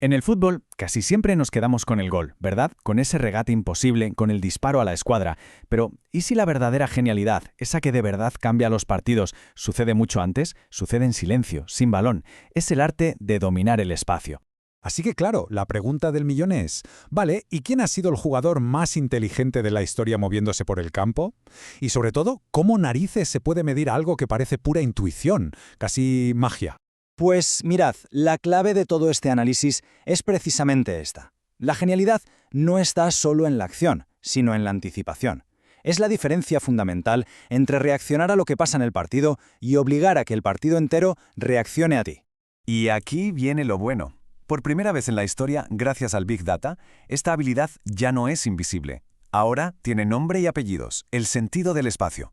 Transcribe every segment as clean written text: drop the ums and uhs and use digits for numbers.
En el fútbol, casi siempre nos quedamos con el gol, ¿verdad? Con ese regate imposible, con el disparo a la escuadra. Pero, ¿y si la verdadera genialidad, esa que de verdad cambia los partidos, sucede mucho antes? Sucede en silencio, sin balón. Es el arte de dominar el espacio. Así que claro, la pregunta del millón es, vale, ¿y quién ha sido el jugador más inteligente de la historia moviéndose por el campo? Y sobre todo, ¿cómo narices se puede medir algo que parece pura intuición, casi magia? Pues mirad, la clave de todo este análisis es precisamente esta. La genialidad no está solo en la acción, sino en la anticipación. Es la diferencia fundamental entre reaccionar a lo que pasa en el partido y obligar a que el partido entero reaccione a ti. Y aquí viene lo bueno. Por primera vez en la historia, gracias al Big Data, esta habilidad ya no es invisible. Ahora tiene nombre y apellidos, el sentido del espacio.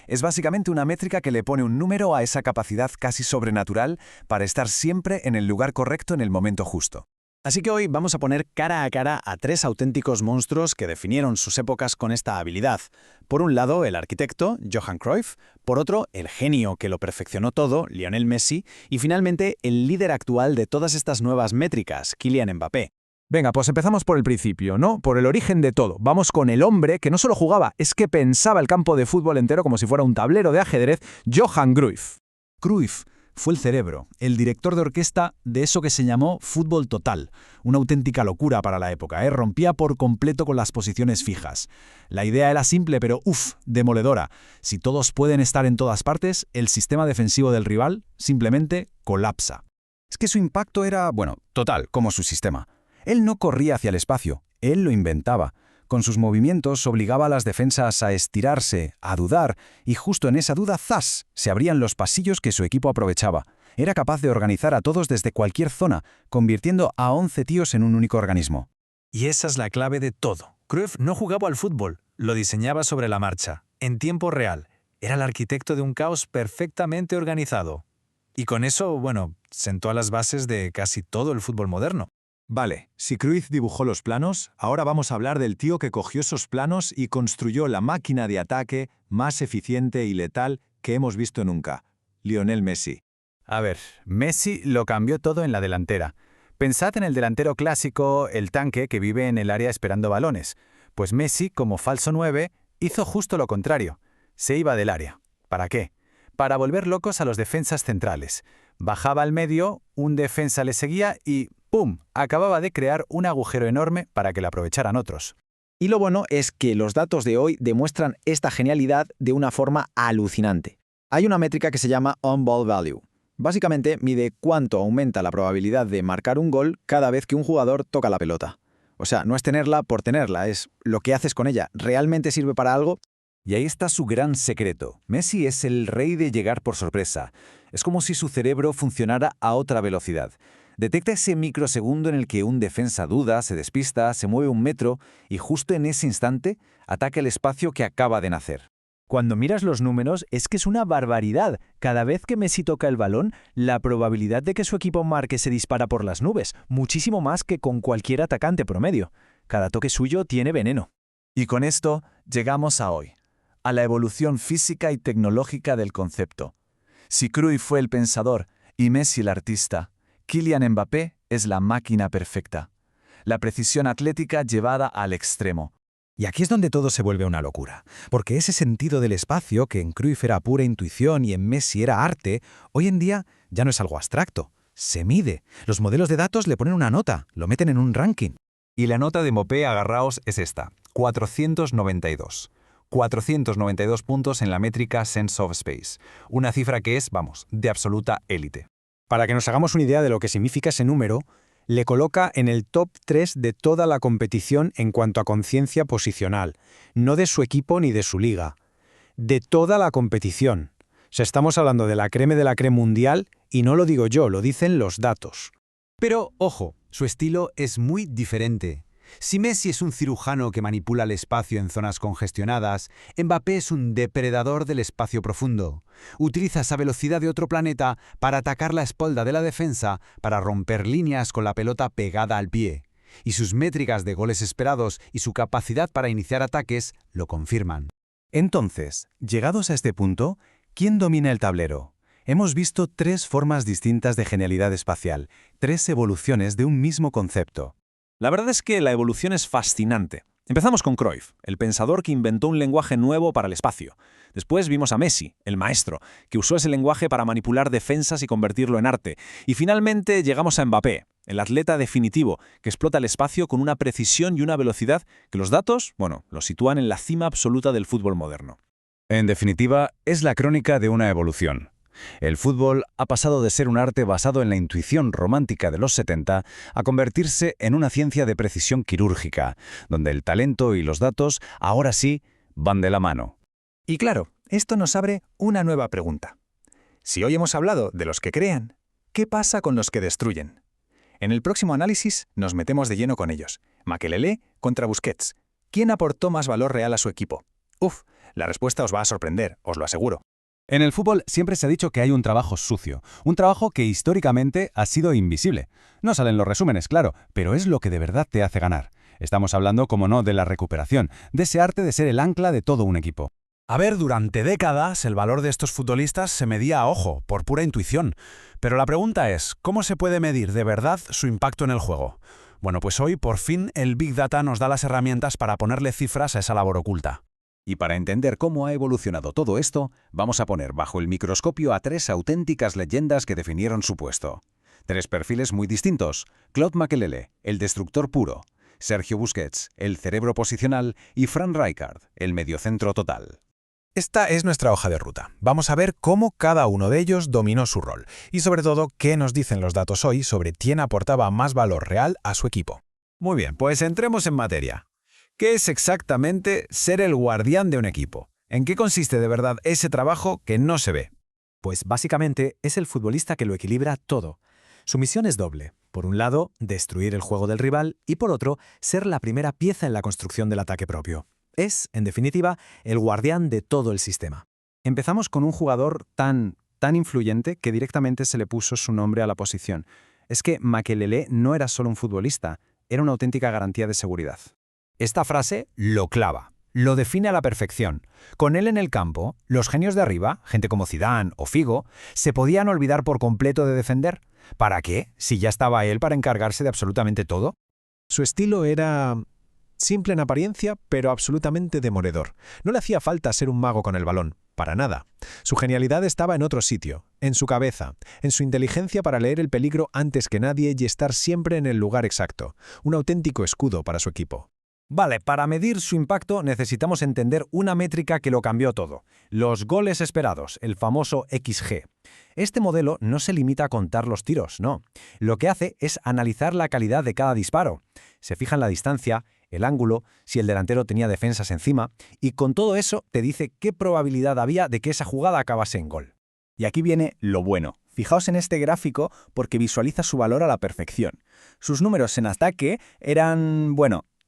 Es básicamente una métrica que le pone un número a esa capacidad casi sobrenatural para estar siempre en el lugar correcto en el momento justo. Así que hoy vamos a poner cara a cara a tres auténticos monstruos que definieron sus épocas con esta habilidad. Por un lado, el arquitecto, Johan Cruyff; por otro, el genio que lo perfeccionó todo, Lionel Messi; y finalmente, el líder actual de todas estas nuevas métricas, Kylian Mbappé. Venga, pues empezamos por el principio, ¿no? Por el origen de todo. Vamos con el hombre que no solo jugaba, es que pensaba el campo de fútbol entero como si fuera un tablero de ajedrez, Johan Cruyff. Cruyff fue el cerebro, el director de orquesta de eso que se llamó fútbol total, una auténtica locura para la época, rompía por completo con las posiciones fijas. La idea era simple, pero demoledora. Si todos pueden estar en todas partes, el sistema defensivo del rival simplemente colapsa. Es que su impacto era, total, como su sistema. Él no corría hacia el espacio, él lo inventaba. Con sus movimientos obligaba a las defensas a estirarse, a dudar, y justo en esa duda, ¡zas!, se abrían los pasillos que su equipo aprovechaba. Era capaz de organizar a todos desde cualquier zona, convirtiendo a 11 tíos en un único organismo. Y esa es la clave de todo. Cruyff no jugaba al fútbol, lo diseñaba sobre la marcha, en tiempo real. Era el arquitecto de un caos perfectamente organizado. Y con eso, sentó a las bases de casi todo el fútbol moderno. Vale, si Cruyff dibujó los planos, ahora vamos a hablar del tío que cogió esos planos y construyó la máquina de ataque más eficiente y letal que hemos visto nunca, Lionel Messi. A ver, Messi lo cambió todo en la delantera. Pensad en el delantero clásico, el tanque que vive en el área esperando balones. Pues Messi, como falso 9, hizo justo lo contrario. Se iba del área. ¿Para qué? Para volver locos a los defensas centrales. Bajaba al medio, un defensa le seguía y ¡pum!, acababa de crear un agujero enorme para que lo aprovecharan otros. Y lo bueno es que los datos de hoy demuestran esta genialidad de una forma alucinante. Hay una métrica que se llama On-Ball Value. Básicamente mide cuánto aumenta la probabilidad de marcar un gol cada vez que un jugador toca la pelota. O sea, no es tenerla por tenerla, es lo que haces con ella. ¿Realmente sirve para algo? Y ahí está su gran secreto. Messi es el rey de llegar por sorpresa. Es como si su cerebro funcionara a otra velocidad. Detecta ese microsegundo en el que un defensa duda, se despista, se mueve un metro y justo en ese instante ataca el espacio que acaba de nacer. Cuando miras los números, es que es una barbaridad. Cada vez que Messi toca el balón, la probabilidad de que su equipo marque se dispara por las nubes, muchísimo más que con cualquier atacante promedio. Cada toque suyo tiene veneno. Y con esto llegamos a hoy, a la evolución física y tecnológica del concepto. Si Cruyff fue el pensador y Messi el artista, Kylian Mbappé es la máquina perfecta. La precisión atlética llevada al extremo. Y aquí es donde todo se vuelve una locura, porque ese sentido del espacio, que en Cruyff era pura intuición y en Messi era arte, hoy en día ya no es algo abstracto, se mide. Los modelos de datos le ponen una nota, lo meten en un ranking. Y la nota de Mbappé, agarraos, es esta, 492. 492 puntos en la métrica Sense of Space. Una cifra que es, de absoluta élite. Para que nos hagamos una idea de lo que significa ese número, le coloca en el top 3 de toda la competición en cuanto a conciencia posicional, no de su equipo ni de su liga, de toda la competición. O sea, estamos hablando de la creme mundial y no lo digo yo, lo dicen los datos. Pero, ojo, su estilo es muy diferente. Si Messi es un cirujano que manipula el espacio en zonas congestionadas, Mbappé es un depredador del espacio profundo. Utiliza esa velocidad de otro planeta para atacar la espalda de la defensa, para romper líneas con la pelota pegada al pie. Y sus métricas de goles esperados y su capacidad para iniciar ataques lo confirman. Entonces, llegados a este punto, ¿quién domina el tablero? Hemos visto 3 formas distintas de genialidad espacial, 3 evoluciones de un mismo concepto. La verdad es que la evolución es fascinante. Empezamos con Cruyff, el pensador que inventó un lenguaje nuevo para el espacio. Después vimos a Messi, el maestro, que usó ese lenguaje para manipular defensas y convertirlo en arte. Y finalmente llegamos a Mbappé, el atleta definitivo, que explota el espacio con una precisión y una velocidad que los datos, los sitúan en la cima absoluta del fútbol moderno. En definitiva, es la crónica de una evolución. El fútbol ha pasado de ser un arte basado en la intuición romántica de los 70 a convertirse en una ciencia de precisión quirúrgica, donde el talento y los datos, ahora sí, van de la mano. Y claro, esto nos abre una nueva pregunta. Si hoy hemos hablado de los que crean, ¿qué pasa con los que destruyen? En el próximo análisis nos metemos de lleno con ellos. Makelele contra Busquets. ¿Quién aportó más valor real a su equipo? La respuesta os va a sorprender, os lo aseguro. En el fútbol siempre se ha dicho que hay un trabajo sucio, un trabajo que históricamente ha sido invisible. No salen los resúmenes, claro, pero es lo que de verdad te hace ganar. Estamos hablando, como no, de la recuperación, de ese arte de ser el ancla de todo un equipo. A ver, durante décadas el valor de estos futbolistas se medía a ojo, por pura intuición. Pero la pregunta es, ¿cómo se puede medir de verdad su impacto en el juego? Bueno, pues hoy, por fin, el Big Data nos da las herramientas para ponerle cifras a esa labor oculta. Y para entender cómo ha evolucionado todo esto, vamos a poner bajo el microscopio a 3 auténticas leyendas que definieron su puesto. 3 perfiles muy distintos: Claude Makelele, el destructor puro; Sergio Busquets, el cerebro posicional; y Frank Rijkaard, el mediocentro total. Esta es nuestra hoja de ruta. Vamos a ver cómo cada uno de ellos dominó su rol y sobre todo qué nos dicen los datos hoy sobre quién aportaba más valor real a su equipo. Muy bien, pues entremos en materia. ¿Qué es exactamente ser el guardián de un equipo? ¿En qué consiste de verdad ese trabajo que no se ve? Pues básicamente es el futbolista que lo equilibra todo. Su misión es doble. Por un lado, destruir el juego del rival y por otro, ser la primera pieza en la construcción del ataque propio. Es, en definitiva, el guardián de todo el sistema. Empezamos con un jugador tan influyente que directamente se le puso su nombre a la posición. Es que Makelele no era solo un futbolista, era una auténtica garantía de seguridad. Esta frase lo clava, lo define a la perfección. Con él en el campo, los genios de arriba, gente como Zidane o Figo, se podían olvidar por completo de defender. ¿Para qué? Si ya estaba él para encargarse de absolutamente todo. Su estilo era simple en apariencia, pero absolutamente demoledor. No le hacía falta ser un mago con el balón, para nada. Su genialidad estaba en otro sitio, en su cabeza, en su inteligencia para leer el peligro antes que nadie y estar siempre en el lugar exacto. Un auténtico escudo para su equipo. Vale, para medir su impacto necesitamos entender una métrica que lo cambió todo: los goles esperados, el famoso XG. Este modelo no se limita a contar los tiros, no. Lo que hace es analizar la calidad de cada disparo. Se fija en la distancia, el ángulo, si el delantero tenía defensas encima, y con todo eso te dice qué probabilidad había de que esa jugada acabase en gol. Y aquí viene lo bueno. Fijaos en este gráfico porque visualiza su valor a la perfección. Sus números en ataque eran,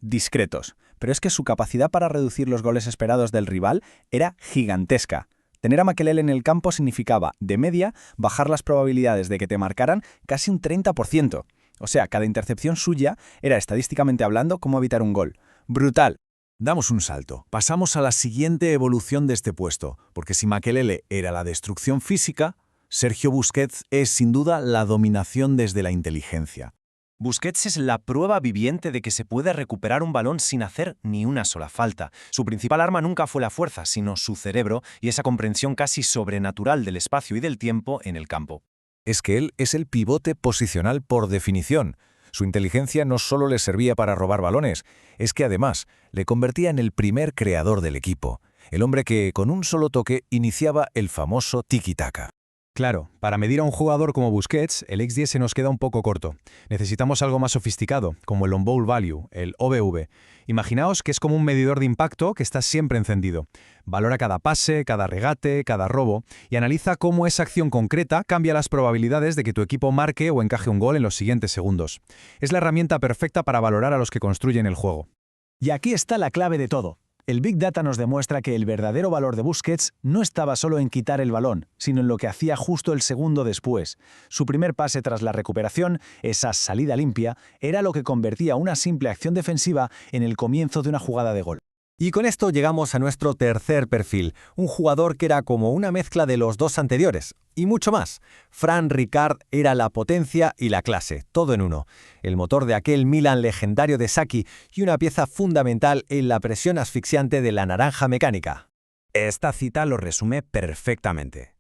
discretos, pero es que su capacidad para reducir los goles esperados del rival era gigantesca. Tener a Makelele en el campo significaba, de media, bajar las probabilidades de que te marcaran casi un 30%. O sea, cada intercepción suya era, estadísticamente hablando, como evitar un gol. ¡Brutal! Damos un salto. Pasamos a la siguiente evolución de este puesto, porque si Makelele era la destrucción física, Sergio Busquets es sin duda la dominación desde la inteligencia. Busquets es la prueba viviente de que se puede recuperar un balón sin hacer ni una sola falta. Su principal arma nunca fue la fuerza, sino su cerebro y esa comprensión casi sobrenatural del espacio y del tiempo en el campo. Es que él es el pivote posicional por definición. Su inteligencia no solo le servía para robar balones, es que además le convertía en el primer creador del equipo, el hombre que con un solo toque iniciaba el famoso tiki-taka. Claro, para medir a un jugador como Busquets, el XG se nos queda un poco corto. Necesitamos algo más sofisticado, como el On-Ball Value, el OVV. Imaginaos que es como un medidor de impacto que está siempre encendido. Valora cada pase, cada regate, cada robo y analiza cómo esa acción concreta cambia las probabilidades de que tu equipo marque o encaje un gol en los siguientes segundos. Es la herramienta perfecta para valorar a los que construyen el juego. Y aquí está la clave de todo. El Big Data nos demuestra que el verdadero valor de Busquets no estaba solo en quitar el balón, sino en lo que hacía justo el segundo después. Su primer pase tras la recuperación, esa salida limpia, era lo que convertía una simple acción defensiva en el comienzo de una jugada de gol. Y con esto llegamos a nuestro tercer perfil, un jugador que era como una mezcla de los dos anteriores, y mucho más. Fran Ricard era la potencia y la clase, todo en uno. El motor de aquel Milan legendario de Sacchi y una pieza fundamental en la presión asfixiante de la naranja mecánica. Esta cita lo resume perfectamente.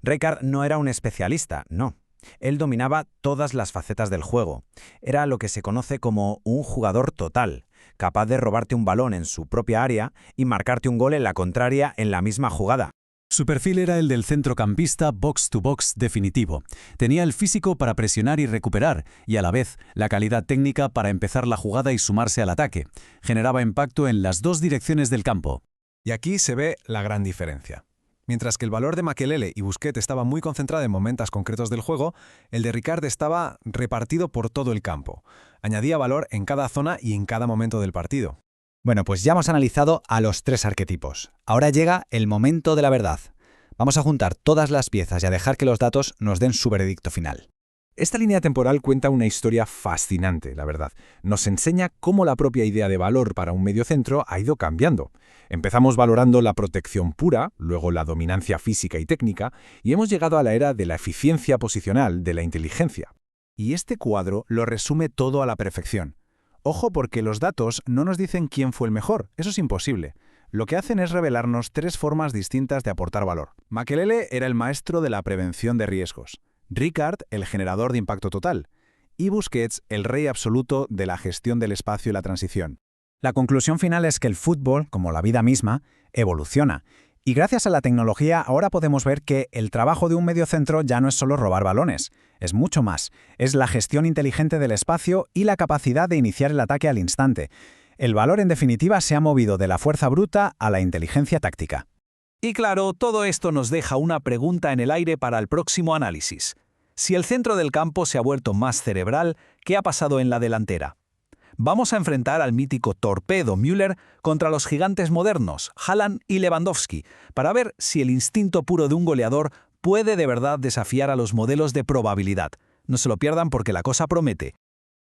Ricard no era un especialista, no. Él dominaba todas las facetas del juego. Era lo que se conoce como un jugador total, capaz de robarte un balón en su propia área y marcarte un gol en la contraria en la misma jugada. Su perfil era el del centrocampista box-to-box definitivo. Tenía el físico para presionar y recuperar, y a la vez la calidad técnica para empezar la jugada y sumarse al ataque. Generaba impacto en las dos direcciones del campo. Y aquí se ve la gran diferencia. Mientras que el valor de Makelele y Busquets estaba muy concentrado en momentos concretos del juego, el de Ricard estaba repartido por todo el campo. Añadía valor en cada zona y en cada momento del partido. Bueno, pues ya hemos analizado a los tres arquetipos. Ahora llega el momento de la verdad. Vamos a juntar todas las piezas y a dejar que los datos nos den su veredicto final. Esta línea temporal cuenta una historia fascinante, la verdad. Nos enseña cómo la propia idea de valor para un mediocentro ha ido cambiando. Empezamos valorando la protección pura, luego la dominancia física y técnica, y hemos llegado a la era de la eficiencia posicional, de la inteligencia. Y este cuadro lo resume todo a la perfección. Ojo, porque los datos no nos dicen quién fue el mejor, eso es imposible. Lo que hacen es revelarnos tres formas distintas de aportar valor. Makelele era el maestro de la prevención de riesgos, Ricard el generador de impacto total, y Busquets el rey absoluto de la gestión del espacio y la transición. La conclusión final es que el fútbol, como la vida misma, evoluciona. Y gracias a la tecnología ahora podemos ver que el trabajo de un mediocentro ya no es solo robar balones, es mucho más. Es la gestión inteligente del espacio y la capacidad de iniciar el ataque al instante. El valor, en definitiva, se ha movido de la fuerza bruta a la inteligencia táctica. Y claro, todo esto nos deja una pregunta en el aire para el próximo análisis. Si el centro del campo se ha vuelto más cerebral, ¿qué ha pasado en la delantera? Vamos a enfrentar al mítico torpedo Müller contra los gigantes modernos, Haaland y Lewandowski, para ver si el instinto puro de un goleador puede de verdad desafiar a los modelos de probabilidad. No se lo pierdan porque la cosa promete.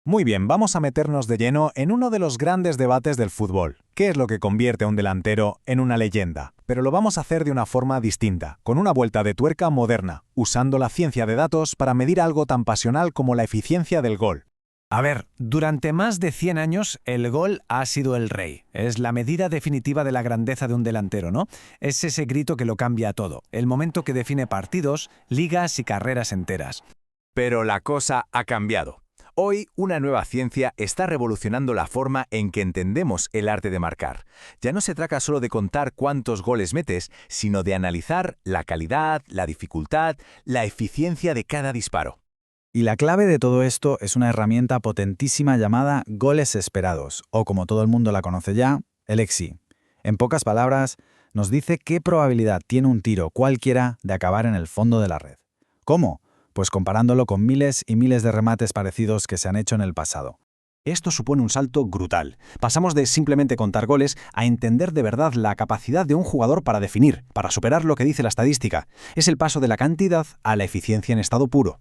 Muy bien, vamos a meternos de lleno en uno de los grandes debates del fútbol. ¿Qué es lo que convierte a un delantero en una leyenda? Pero lo vamos a hacer de una forma distinta, con una vuelta de tuerca moderna, usando la ciencia de datos para medir algo tan pasional como la eficiencia del gol. A ver, durante más de 100 años el gol ha sido el rey. Es la medida definitiva de la grandeza de un delantero, ¿no? Es ese grito que lo cambia todo, el momento que define partidos, ligas y carreras enteras. Pero la cosa ha cambiado. Hoy, una nueva ciencia está revolucionando la forma en que entendemos el arte de marcar. Ya no se trata solo de contar cuántos goles metes, sino de analizar la calidad, la dificultad, la eficiencia de cada disparo. Y la clave de todo esto es una herramienta potentísima llamada goles esperados, o como todo el mundo la conoce ya, el XG. En pocas palabras, nos dice qué probabilidad tiene un tiro cualquiera de acabar en el fondo de la red. ¿Cómo? Pues comparándolo con miles y miles de remates parecidos que se han hecho en el pasado. Esto supone un salto brutal. Pasamos de simplemente contar goles a entender de verdad la capacidad de un jugador para definir, para superar lo que dice la estadística. Es el paso de la cantidad a la eficiencia en estado puro.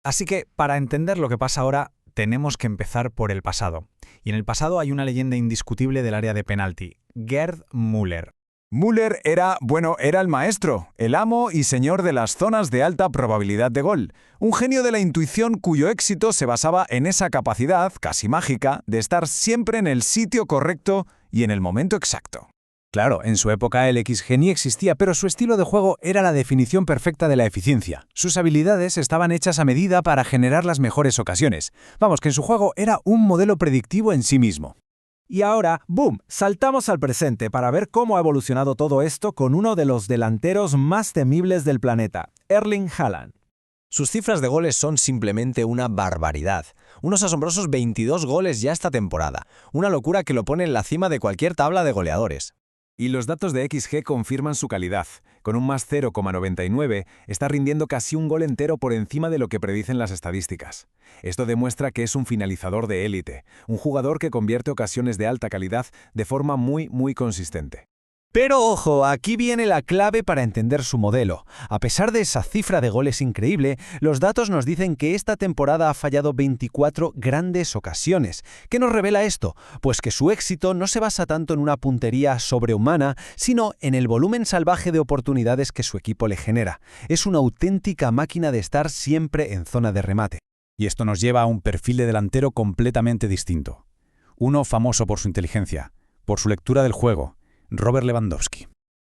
Así que, para entender lo que pasa ahora, tenemos que empezar por el pasado. Y en el pasado hay una leyenda indiscutible del área de penalti, Gerd Müller. Müller era el maestro, el amo y señor de las zonas de alta probabilidad de gol. Un genio de la intuición cuyo éxito se basaba en esa capacidad, casi mágica, de estar siempre en el sitio correcto y en el momento exacto. Claro, en su época el XG ni existía, pero su estilo de juego era la definición perfecta de la eficiencia. Sus habilidades estaban hechas a medida para generar las mejores ocasiones. Vamos, que en su juego era un modelo predictivo en sí mismo. Y ahora, ¡boom!, saltamos al presente para ver cómo ha evolucionado todo esto con uno de los delanteros más temibles del planeta, Erling Haaland. Sus cifras de goles son simplemente una barbaridad. Unos asombrosos 22 goles ya esta temporada. Una locura que lo pone en la cima de cualquier tabla de goleadores. Y los datos de XG confirman su calidad. Con un más 0,99 está rindiendo casi un gol entero por encima de lo que predicen las estadísticas. Esto demuestra que es un finalizador de élite, un jugador que convierte ocasiones de alta calidad de forma muy consistente. Pero ojo, aquí viene la clave para entender su modelo. A pesar de esa cifra de goles increíble, los datos nos dicen que esta temporada ha fallado 24 grandes ocasiones. ¿Qué nos revela esto? Pues que su éxito no se basa tanto en una puntería sobrehumana, sino en el volumen salvaje de oportunidades que su equipo le genera. Es una auténtica máquina de estar siempre en zona de remate. Y esto nos lleva a un perfil de delantero completamente distinto. Uno famoso por su inteligencia, por su lectura del juego, Robert Lewandowski.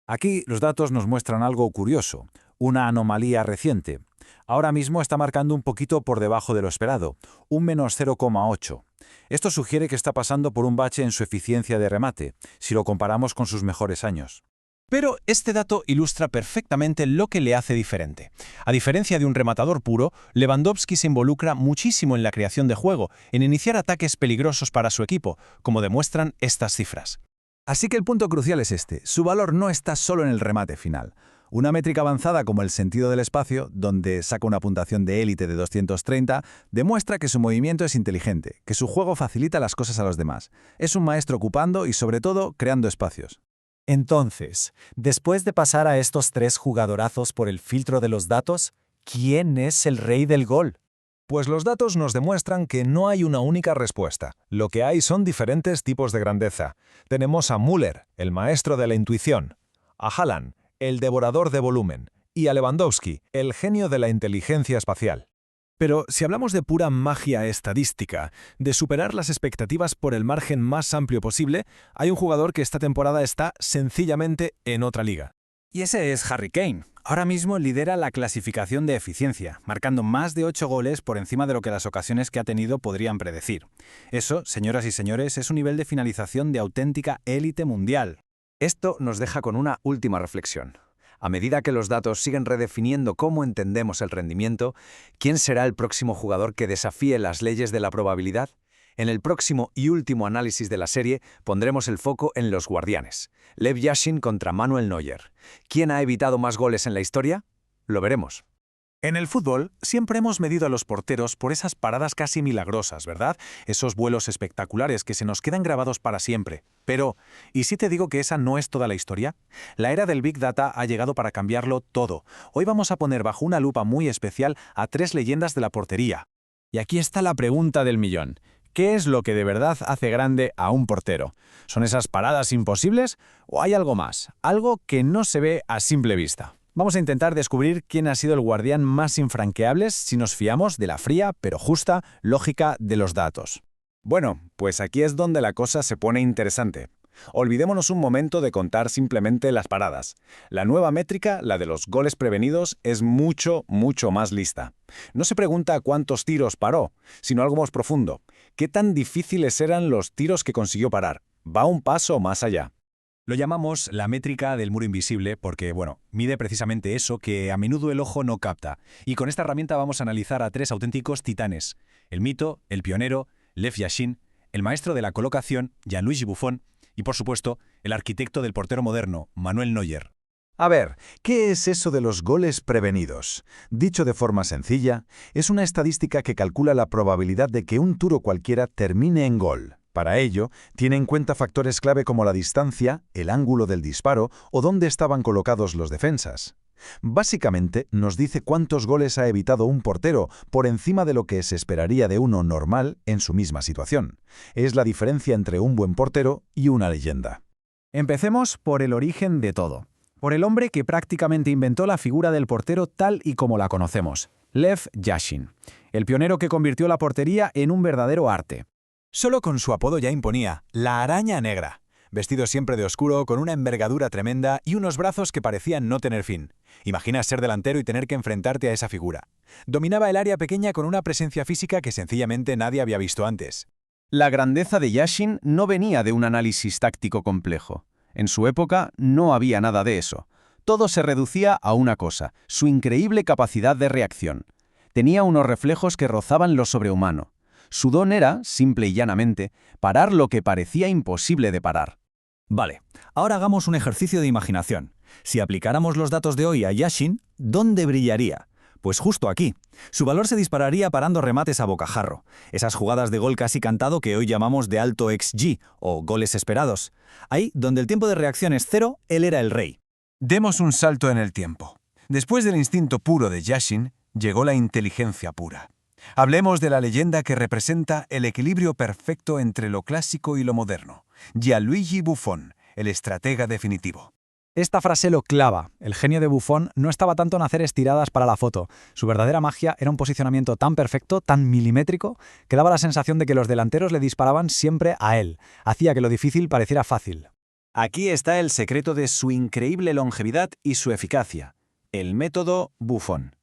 Aquí los datos nos muestran algo curioso, una anomalía reciente. Ahora mismo está marcando un poquito por debajo de lo esperado, un menos 0,8. Esto sugiere que está pasando por un bache en su eficiencia de remate, si lo comparamos con sus mejores años. Pero este dato ilustra perfectamente lo que le hace diferente. A diferencia de un rematador puro, Lewandowski se involucra muchísimo en la creación de juego, en iniciar ataques peligrosos para su equipo, como demuestran estas cifras. Así que el punto crucial es este. Su valor no está solo en el remate final. Una métrica avanzada como el sentido del espacio, donde saca una puntuación de élite de 230, demuestra que su movimiento es inteligente, que su juego facilita las cosas a los demás. Es un maestro ocupando y, sobre todo, creando espacios. Entonces, después de pasar a estos 3 jugadorazos por el filtro de los datos, ¿quién es el rey del gol? Pues los datos nos demuestran que no hay una única respuesta. Lo que hay son diferentes tipos de grandeza. Tenemos a Müller, el maestro de la intuición, a Haaland, el devorador de volumen, y a Lewandowski, el genio de la inteligencia espacial. Pero si hablamos de pura magia estadística, de superar las expectativas por el margen más amplio posible, hay un jugador que esta temporada está sencillamente en otra liga. Y ese es Harry Kane. Ahora mismo lidera la clasificación de eficiencia, marcando más de 8 goles por encima de lo que las ocasiones que ha tenido podrían predecir. Eso, señoras y señores, es un nivel de finalización de auténtica élite mundial. Esto nos deja con una última reflexión. A medida que los datos siguen redefiniendo cómo entendemos el rendimiento, ¿quién será el próximo jugador que desafíe las leyes de la probabilidad? En el próximo y último análisis de la serie pondremos el foco en los guardianes. Lev Yashin contra Manuel Neuer. ¿Quién ha evitado más goles en la historia? Lo veremos. En el fútbol siempre hemos medido a los porteros por esas paradas casi milagrosas, ¿verdad? Esos vuelos espectaculares que se nos quedan grabados para siempre. Pero, ¿y si te digo que esa no es toda la historia? La era del Big Data ha llegado para cambiarlo todo. Hoy vamos a poner bajo una lupa muy especial a 3 leyendas de la portería. Y aquí está la pregunta del millón. ¿Qué es lo que de verdad hace grande a un portero? ¿Son esas paradas imposibles o hay algo más? Algo que no se ve a simple vista. Vamos a intentar descubrir quién ha sido el guardián más infranqueable si nos fiamos de la fría pero justa lógica de los datos. Bueno, pues aquí es donde la cosa se pone interesante. Olvidémonos un momento de contar simplemente las paradas. La nueva métrica, la de los goles prevenidos, es mucho más lista. No se pregunta cuántos tiros paró, sino algo más profundo. ¿Qué tan difíciles eran los tiros que consiguió parar? Va un paso más allá. Lo llamamos la métrica del muro invisible porque, mide precisamente eso que a menudo el ojo no capta. Y con esta herramienta vamos a analizar a 3 auténticos titanes. El mito, el pionero, Lev Yashin, el maestro de la colocación, Gianluigi Buffon, y, por supuesto, el arquitecto del portero moderno, Manuel Neuer. A ver, ¿qué es eso de los goles prevenidos? Dicho de forma sencilla, es una estadística que calcula la probabilidad de que un tiro cualquiera termine en gol. Para ello, tiene en cuenta factores clave como la distancia, el ángulo del disparo o dónde estaban colocados los defensas. Básicamente, nos dice cuántos goles ha evitado un portero por encima de lo que se esperaría de uno normal en su misma situación. Es la diferencia entre un buen portero y una leyenda. Empecemos por el origen de todo. Por el hombre que prácticamente inventó la figura del portero tal y como la conocemos, Lev Yashin, el pionero que convirtió la portería en un verdadero arte. Solo con su apodo ya imponía, la araña negra. Vestido siempre de oscuro, con una envergadura tremenda y unos brazos que parecían no tener fin. Imagina ser delantero y tener que enfrentarte a esa figura. Dominaba el área pequeña con una presencia física que sencillamente nadie había visto antes. La grandeza de Yashin no venía de un análisis táctico complejo. En su época no había nada de eso. Todo se reducía a una cosa, su increíble capacidad de reacción. Tenía unos reflejos que rozaban lo sobrehumano. Su don era, simple y llanamente, parar lo que parecía imposible de parar. Vale, ahora hagamos un ejercicio de imaginación. Si aplicáramos los datos de hoy a Yashin, ¿dónde brillaría? Pues justo aquí. Su valor se dispararía parando remates a bocajarro, esas jugadas de gol casi cantado que hoy llamamos de alto XG, o goles esperados. Ahí, donde el tiempo de reacción es 0, él era el rey. Demos un salto en el tiempo. Después del instinto puro de Yashin, llegó la inteligencia pura. Hablemos de la leyenda que representa el equilibrio perfecto entre lo clásico y lo moderno. Gianluigi Buffon, el estratega definitivo. Esta frase lo clava. El genio de Buffon no estaba tanto en hacer estiradas para la foto. Su verdadera magia era un posicionamiento tan perfecto, tan milimétrico, que daba la sensación de que los delanteros le disparaban siempre a él. Hacía que lo difícil pareciera fácil. Aquí está el secreto de su increíble longevidad y su eficacia. El método Buffon.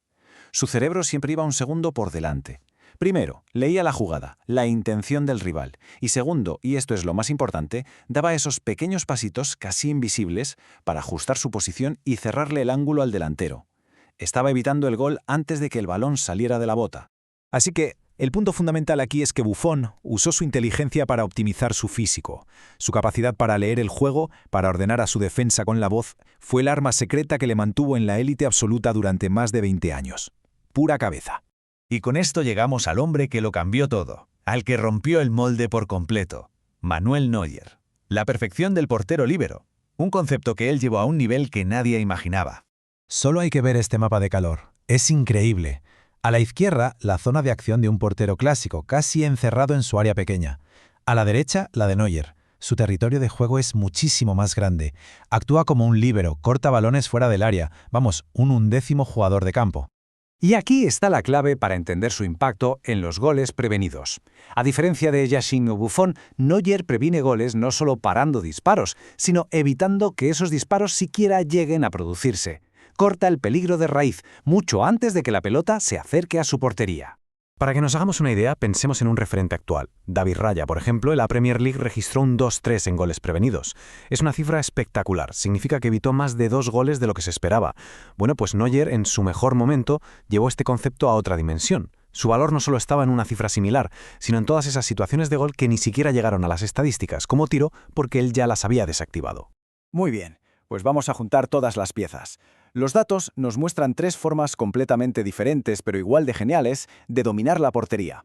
Su cerebro siempre iba un segundo por delante. Primero, leía la jugada, la intención del rival, y segundo, y esto es lo más importante, daba esos pequeños pasitos casi invisibles para ajustar su posición y cerrarle el ángulo al delantero. Estaba evitando el gol antes de que el balón saliera de la bota. Así que el punto fundamental aquí es que Buffon usó su inteligencia para optimizar su físico. Su capacidad para leer el juego, para ordenar a su defensa con la voz, fue el arma secreta que le mantuvo en la élite absoluta durante más de 20 años. Pura cabeza. Y con esto llegamos al hombre que lo cambió todo, al que rompió el molde por completo, Manuel Neuer. La perfección del portero líbero, un concepto que él llevó a un nivel que nadie imaginaba. Solo hay que ver este mapa de calor. Es increíble. A la izquierda, la zona de acción de un portero clásico, casi encerrado en su área pequeña. A la derecha, la de Neuer. Su territorio de juego es muchísimo más grande. Actúa como un líbero, corta balones fuera del área. Vamos, un 1/10 jugador de campo. Y aquí está la clave para entender su impacto en los goles prevenidos. A diferencia de Yashin o Buffon, Neuer previne goles no solo parando disparos, sino evitando que esos disparos siquiera lleguen a producirse. Corta el peligro de raíz, mucho antes de que la pelota se acerque a su portería. Para que nos hagamos una idea, pensemos en un referente actual. David Raya, por ejemplo, en la Premier League registró un 2-3 en goles prevenidos. Es una cifra espectacular, significa que evitó más de 2 goles de lo que se esperaba. Bueno, pues Neuer, en su mejor momento, llevó este concepto a otra dimensión. Su valor no solo estaba en una cifra similar, sino en todas esas situaciones de gol que ni siquiera llegaron a las estadísticas como tiro porque él ya las había desactivado. Muy bien, pues vamos a juntar todas las piezas. Los datos nos muestran 3 formas completamente diferentes, pero igual de geniales, de dominar la portería.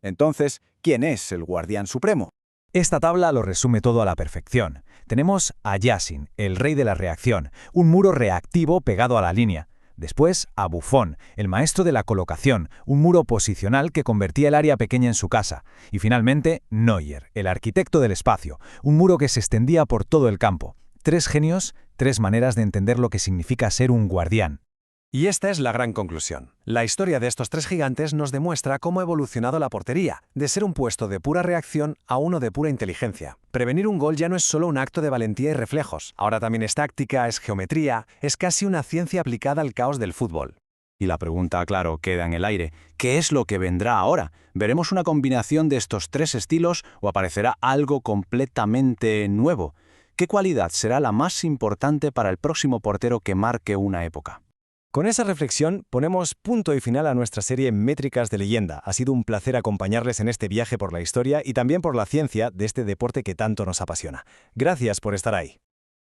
Entonces, ¿quién es el guardián supremo? Esta tabla lo resume todo a la perfección. Tenemos a Yashin, el rey de la reacción, un muro reactivo pegado a la línea. Después, a Buffon, el maestro de la colocación, un muro posicional que convertía el área pequeña en su casa. Y finalmente, Neuer, el arquitecto del espacio, un muro que se extendía por todo el campo. 3 genios, 3 maneras de entender lo que significa ser un guardián. Y esta es la gran conclusión. La historia de estos 3 gigantes nos demuestra cómo ha evolucionado la portería, de ser un puesto de pura reacción a uno de pura inteligencia. Prevenir un gol ya no es solo un acto de valentía y reflejos, ahora también es táctica, es geometría, es casi una ciencia aplicada al caos del fútbol. Y la pregunta, claro, queda en el aire. ¿Qué es lo que vendrá ahora? ¿Veremos una combinación de estos 3 estilos o aparecerá algo completamente nuevo? ¿Qué cualidad será la más importante para el próximo portero que marque una época? Con esa reflexión ponemos punto y final a nuestra serie Métricas de Leyenda. Ha sido un placer acompañarles en este viaje por la historia y también por la ciencia de este deporte que tanto nos apasiona. Gracias por estar ahí.